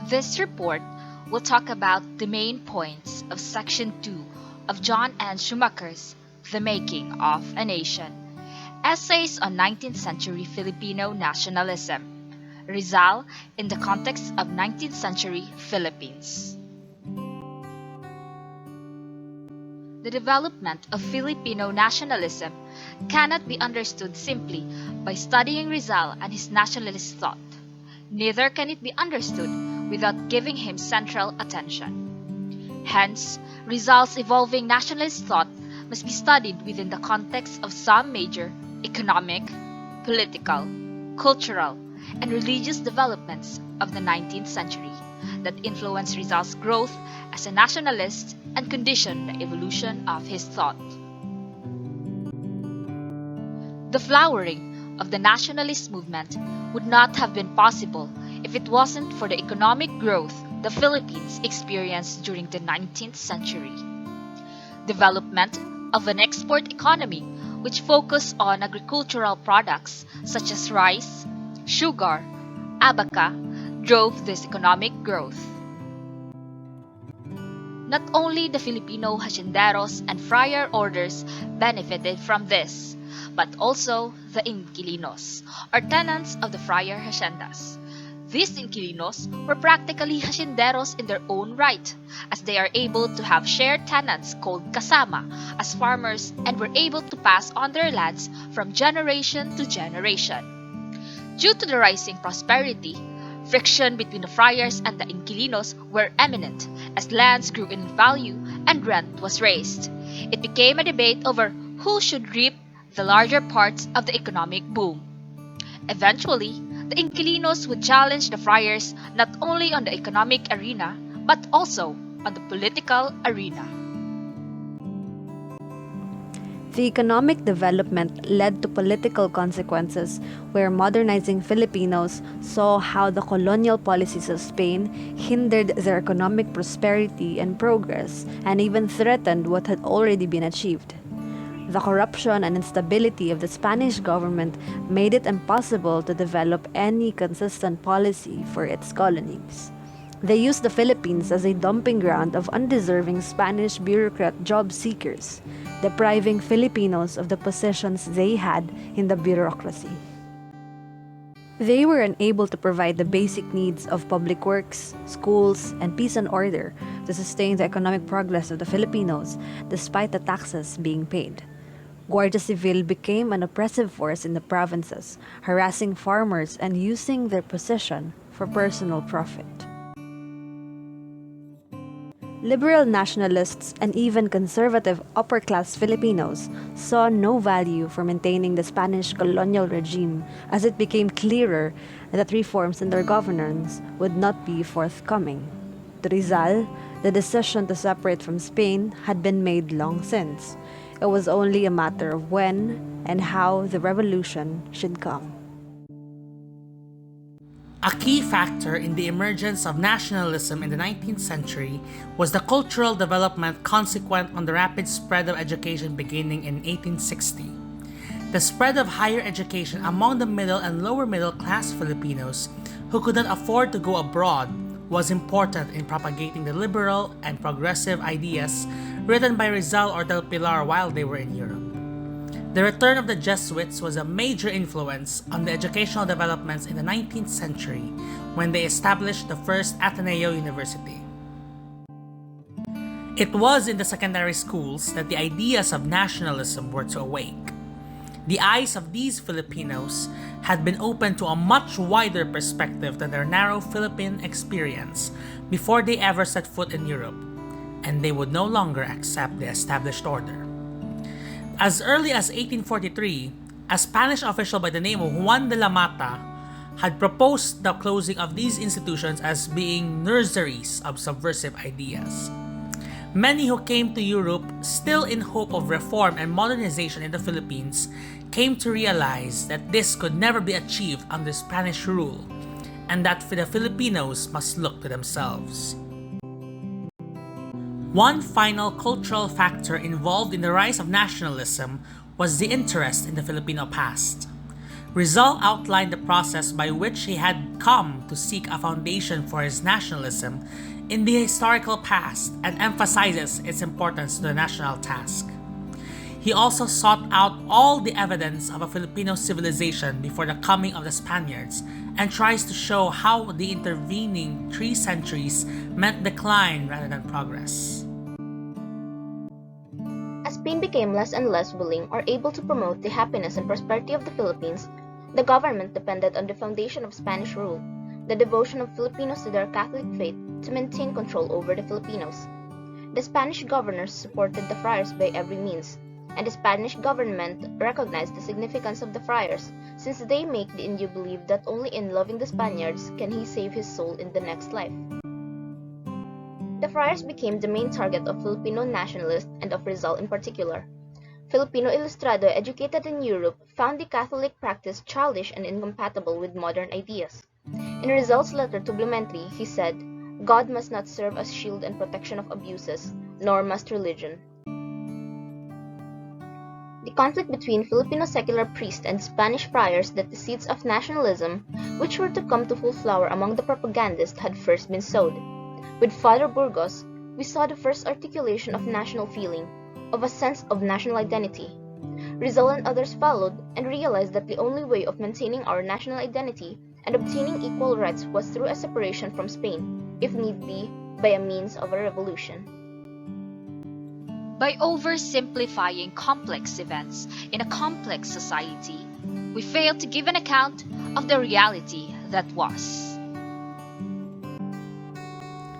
This report will talk about the main points of Section 2 of John N. Schumacher's The Making of a Nation, Essays on 19th Century Filipino Nationalism, Rizal in the Context of 19th Century Philippines. The development of Filipino nationalism cannot be understood simply by studying Rizal and his nationalist thought. Neither can it be understood without giving him central attention. Hence, Rizal's evolving nationalist thought must be studied within the context of some major economic, political, cultural, and religious developments of the 19th century that influenced Rizal's growth as a nationalist and conditioned the evolution of his thought. The flowering of the nationalist movement would not have been possible if it wasn't for the economic growth the Philippines experienced during the 19th century. Development of an export economy which focused on agricultural products such as rice, sugar, abaca drove this economic growth. Not only the Filipino hacienderos and friar orders benefited from this, but also the inquilinos, or tenants of the friar haciendas. These inquilinos were practically hacienderos in their own right, as they are able to have shared tenants called kasama as farmers and were able to pass on their lands from generation to generation. Due to the rising prosperity, friction between the friars and the inquilinos were eminent as lands grew in value and rent was raised. It became a debate over who should reap the larger parts of the economic boom. Eventually, the inquilinos would challenge the friars not only on the economic arena but also on the political arena. The economic development led to political consequences where modernizing Filipinos saw how the colonial policies of Spain hindered their economic prosperity and progress and even threatened what had already been achieved. The corruption and instability of the Spanish government made it impossible to develop any consistent policy for its colonies. They used the Philippines as a dumping ground of undeserving Spanish bureaucrat job seekers, depriving Filipinos of the positions they had in the bureaucracy. They were unable to provide the basic needs of public works, schools, and peace and order to sustain the economic progress of the Filipinos despite the taxes being paid. Guardia Civil became an oppressive force in the provinces, harassing farmers and using their position for personal profit. Liberal nationalists and even conservative upper-class Filipinos saw no value for maintaining the Spanish colonial regime as it became clearer that reforms in their governance would not be forthcoming. To Rizal, the decision to separate from Spain had been made long since. It was only a matter of when and how the revolution should come. A key factor in the emergence of nationalism in the 19th century was the cultural development consequent on the rapid spread of education beginning in 1860. The spread of higher education among the middle and lower middle class Filipinos who could not afford to go abroad was important in propagating the liberal and progressive ideas written by Rizal or Del Pilar while they were in Europe. The return of the Jesuits was a major influence on the educational developments in the 19th century when they established the first Ateneo University. It was in the secondary schools that the ideas of nationalism were to awake. The eyes of these Filipinos had been opened to a much wider perspective than their narrow Philippine experience before they ever set foot in Europe, and they would no longer accept the established order. As early as 1843, a Spanish official by the name of Juan de la Mata had proposed the closing of these institutions as being nurseries of subversive ideas. Many who came to Europe, still in hope of reform and modernization in the Philippines, came to realize that this could never be achieved under Spanish rule, and that the Filipinos must look to themselves. One final cultural factor involved in the rise of nationalism was the interest in the Filipino past. Rizal outlined the process by which he had come to seek a foundation for his nationalism in the historical past and emphasizes its importance to the national task. He also sought out all the evidence of a Filipino civilization before the coming of the Spaniards and tries to show how the intervening 3 centuries meant decline rather than progress. As Spain became less and less willing or able to promote the happiness and prosperity of the Philippines, the government depended on the foundation of Spanish rule, the devotion of Filipinos to their Catholic faith, to maintain control over the Filipinos. The Spanish governors supported the friars by every means, and the Spanish government recognized the significance of the friars, since they make the Indio believe that only in loving the Spaniards can he save his soul in the next life. The friars became the main target of Filipino nationalists and of Rizal in particular. Filipino Ilustrado educated in Europe found the Catholic practice childish and incompatible with modern ideas. In Rizal's letter to Blumentritt, he said, "God must not serve as shield and protection of abuses, nor must religion." The conflict between Filipino secular priests and Spanish friars that the seeds of nationalism, which were to come to full flower among the propagandists, had first been sowed. With Father Burgos, we saw the first articulation of national feeling, of a sense of national identity. Rizal and others followed and realized that the only way of maintaining our national identity and obtaining equal rights was through a separation from Spain, if need be, by a means of a revolution. By oversimplifying complex events in a complex society, we fail to give an account of the reality that was.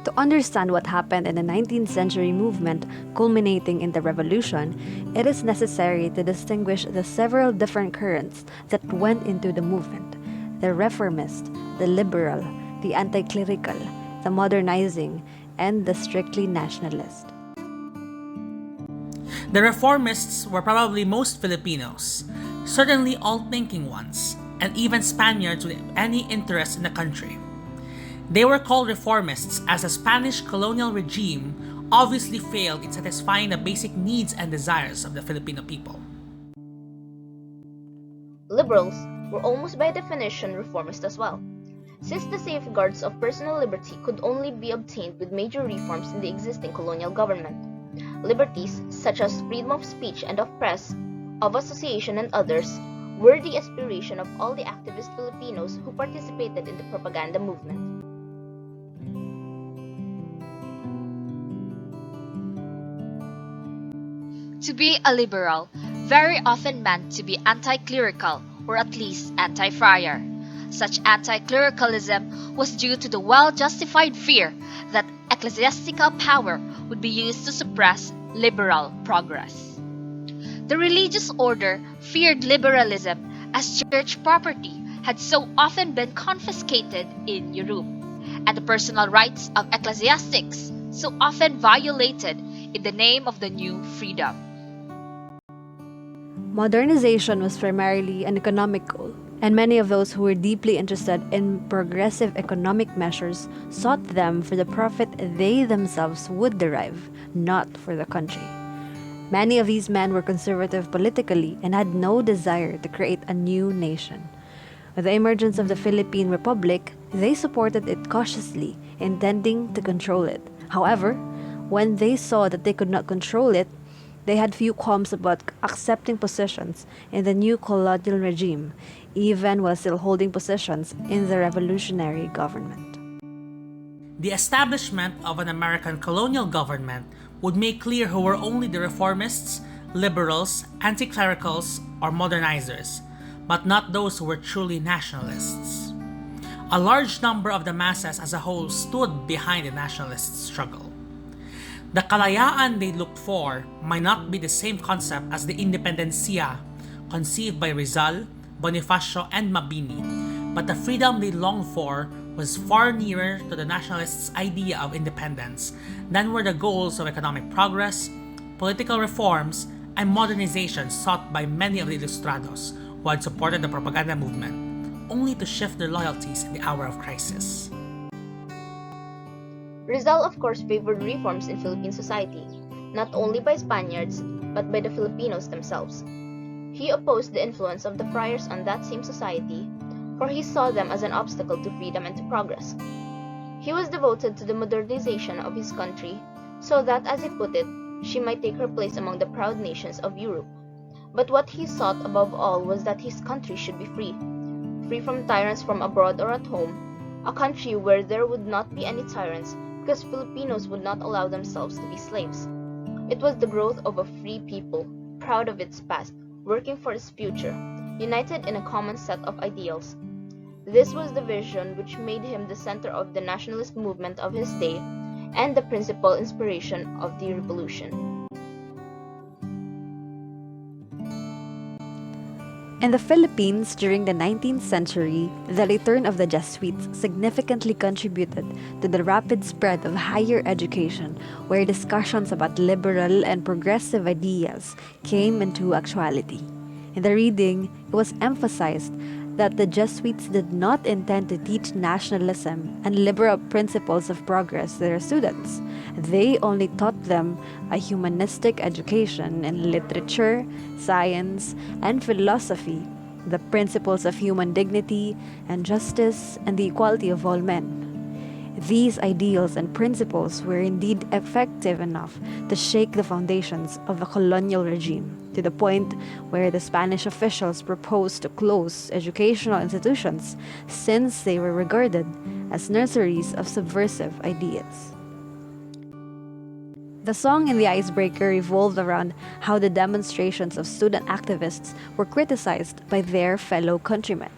To understand what happened in the 19th century movement culminating in the Revolution, it is necessary to distinguish the several different currents that went into the movement: the reformist, the liberal, the anti-clerical, the modernizing, and the strictly nationalist. The reformists were probably most Filipinos, certainly all thinking ones, and even Spaniards with any interest in the country. They were called reformists as the Spanish colonial regime obviously failed in satisfying the basic needs and desires of the Filipino people. Liberals were almost by definition reformist as well, since the safeguards of personal liberty could only be obtained with major reforms in the existing colonial government. Liberties such as freedom of speech and of press, of association and others, were the aspiration of all the activist Filipinos who participated in the propaganda movement. To be a liberal very often meant to be anti-clerical or at least anti-friar. Such anti-clericalism was due to the well-justified fear that ecclesiastical power would be used to suppress liberal progress. The religious order feared liberalism as church property had so often been confiscated in Europe, and the personal rights of ecclesiastics so often violated in the name of the new freedom. Modernization was primarily an economic goal, and many of those who were deeply interested in progressive economic measures sought them for the profit they themselves would derive, not for the country. Many of these men were conservative politically and had no desire to create a new nation. With the emergence of the Philippine Republic, they supported it cautiously, intending to control it. However, when they saw that they could not control it, they had few qualms about accepting positions in the new colonial regime, even while still holding positions in the revolutionary government. The establishment of an American colonial government would make clear who were only the reformists, liberals, anti-clericals, or modernizers, but not those who were truly nationalists. A large number of the masses as a whole stood behind the nationalist struggle. The kalayaan they looked for might not be the same concept as the independencia conceived by Rizal, Bonifacio, and Mabini, but the freedom they longed for was far nearer to the nationalists' idea of independence than were the goals of economic progress, political reforms, and modernization sought by many of the Ilustrados who had supported the propaganda movement, only to shift their loyalties in the hour of crisis. Rizal of course favored reforms in Philippine society, not only by Spaniards, but by the Filipinos themselves. He He opposed the influence of the friars on that same society, for he saw them as an obstacle to freedom and to progress. He was devoted to the modernization of his country, so that, as he put it, she might take her place among the proud nations of Europe. But what he sought above all was that his country should be free, free from tyrants from abroad or at home, a country where there would not be any tyrants because Filipinos would not allow themselves to be slaves. It was the growth of a free people, proud of its past, working for its future, united in a common set of ideals. This was the vision which made him the center of the nationalist movement of his day and the principal inspiration of the revolution. In the Philippines during the 19th century, the return of the Jesuits significantly contributed to the rapid spread of higher education, where discussions about liberal and progressive ideas came into actuality. In the reading, it was emphasized that the Jesuits did not intend to teach nationalism and liberal principles of progress to their students. They only taught them a humanistic education in literature, science, and philosophy, the principles of human dignity and justice, and the equality of all men. These ideals and principles were indeed effective enough to shake the foundations of the colonial regime, to the point where the Spanish officials proposed to close educational institutions since they were regarded as nurseries of subversive ideas. The song in the Icebreaker revolved around how the demonstrations of student activists were criticized by their fellow countrymen,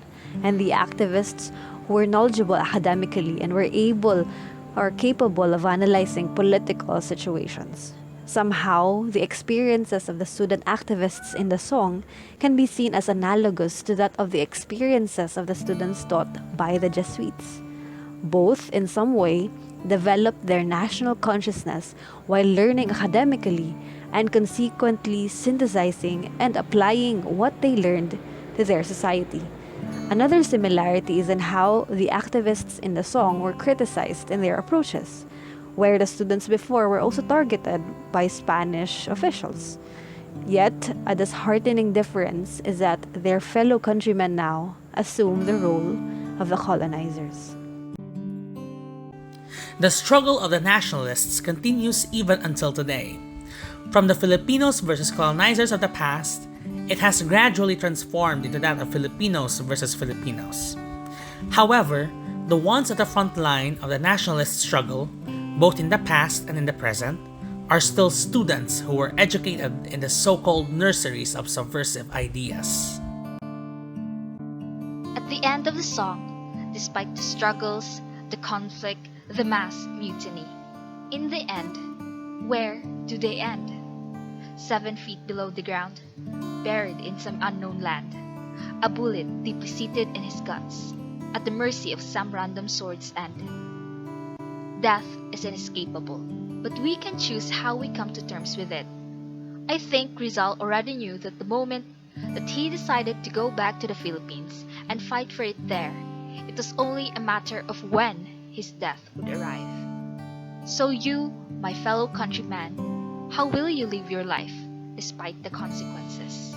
and the activists who were knowledgeable academically and were able or capable of analyzing political situations. Somehow, the experiences of the student activists in the song can be seen as analogous to that of the experiences of the students taught by the Jesuits. Both, in some way, developed their national consciousness while learning academically and consequently synthesizing and applying what they learned to their society. Another similarity is in how the activists in the song were criticized in their approaches, where the students before were also targeted by Spanish officials. Yet, a disheartening difference is that their fellow countrymen now assume the role of the colonizers. The struggle of the nationalists continues even until today. From the Filipinos versus colonizers of the past, it has gradually transformed into that of Filipinos versus Filipinos. However, the ones at the front line of the nationalist struggle, both in the past and in the present, are still students who were educated in the so-called nurseries of subversive ideas. At the end of the song, despite the struggles, the conflict, the mass mutiny, in the end, where do they end? 7 feet below the ground, buried in some unknown land, a bullet deeply seated in his guts, at the mercy of some random sword's end. Death is inescapable, but we can choose how we come to terms with it. I think Rizal already knew that the moment that he decided to go back to the Philippines and fight for it there, it was only a matter of when his death would arrive. So you, my fellow countryman, how will you live your life despite the consequences?